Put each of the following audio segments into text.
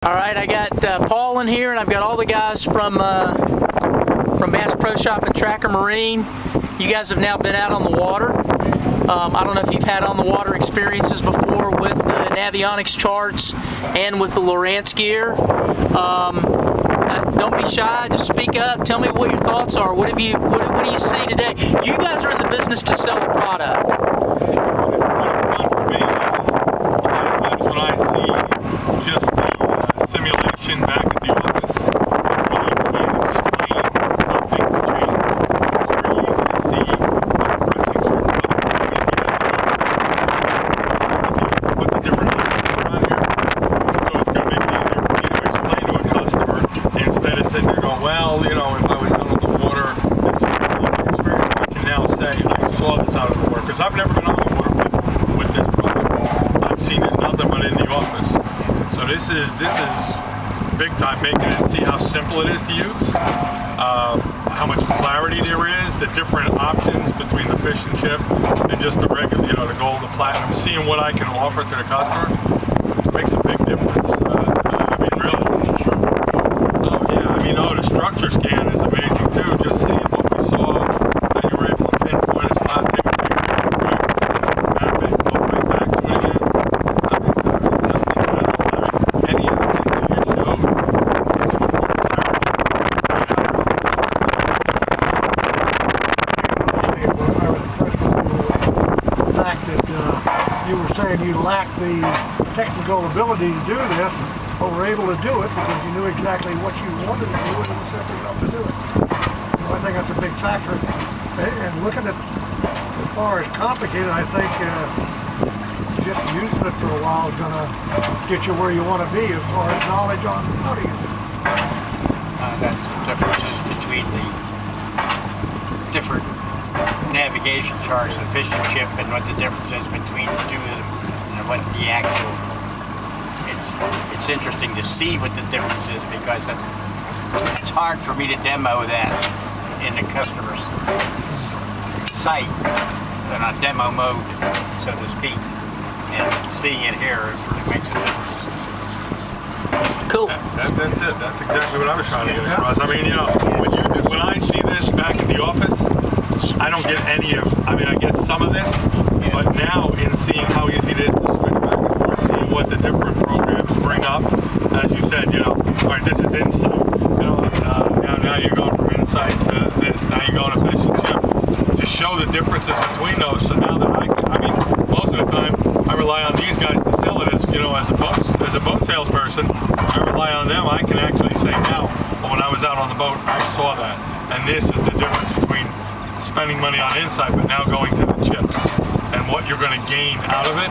All right, I got Paul in here, and I've got all the guys from Bass Pro Shop and Tracker Marine. You guys have now been out on the water. I don't know if you've had on the water experiences before with the Navionics charts and with the Lowrance gear. Don't be shy, just speak up, tell me what your thoughts are. What do you see today? You guys are in the business to sell the product. What's fun for me is when I see just the simulation back at the office, when you can't explain how things have changed. It's very easy to see pressing certain buttons. Put the different buttons on here, so it's going to make it easier for me to explain to a customer instead of sitting there going, well, you know, if I was out on the water, this is the experience. I can now say I saw this out on the water because I've never been on the water with this product. I've seen it nothing but in the office. So this is big time, making it see how simple it is to use, how much clarity there is, the different options between the fish and chip and just the regular, you know, the gold, the platinum. Seeing what I can offer to the customer makes a big difference. I mean, really. Oh yeah, I mean, the structure scan is amazing too. Just seeing what we saw, how you were able to pinpoint a spot, take a picture, map it, go right back to it again. Just in general, any of the things that you showed, so much more the fact that you were saying you lacked the technical ability to do this, but were able to do it because you knew exactly what you wanted to do and it was simple enough to do it. I think that's a big factor. And looking at as far as complicated, I think just using it for a while is going to get you where you want to be as far as knowledge on how to use it. That's the differences between the different navigation charts, the fish and chip, and what the difference is between the two of them, and what the actual. It's interesting to see what the difference is because it's hard for me to demo that in the customer's site, in a demo mode, so to speak, and seeing it here really makes a difference. Cool. That's it. That's exactly what I was trying to get across. I mean, you know, when I see this back at the office, I don't get any of, I mean, I get some of this, but now in seeing how easy it is to switch back and forth, seeing what the different programs bring up, as you said, you know, all right, this is Insight, you know, now you're going from Insight to this, now you're going to Fish and Chip, to show the differences between those, so now that I mean, most of the time, I rely on these guys to sell it as, you know, as a boat salesperson, I rely on them. I can actually say now, well, when I was out on the boat, I saw that, and this is the difference between spending money on Insight, but now going to the chips, and what you're going to gain out of it.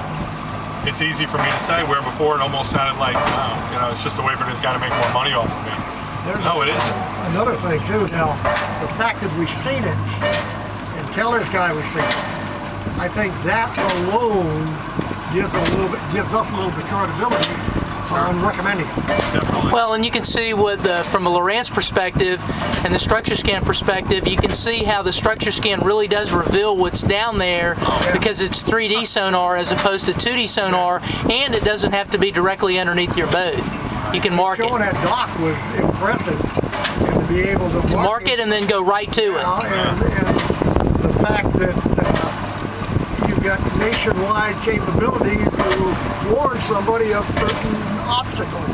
It's easy for me to say, where before it almost sounded like, wow, you know, it's just a way for this guy to make more money off of me. No, it isn't. Another thing too, now, the fact that we've seen it and tell this guy we've seen it, I think that alone gives us a little bit of credibility on recommending it. Definitely. Well, and you can see with from a Lowrance perspective and the structure scan perspective, you can see how the structure scan really does reveal what's down there because it's 3D sonar as opposed to 2D sonar, and it doesn't have to be directly underneath your boat. You can mark it. Showing that dock was impressive, and to be able to mark it and then go right to it. And the fact that you've got nationwide capabilities to warn somebody of certain obstacles.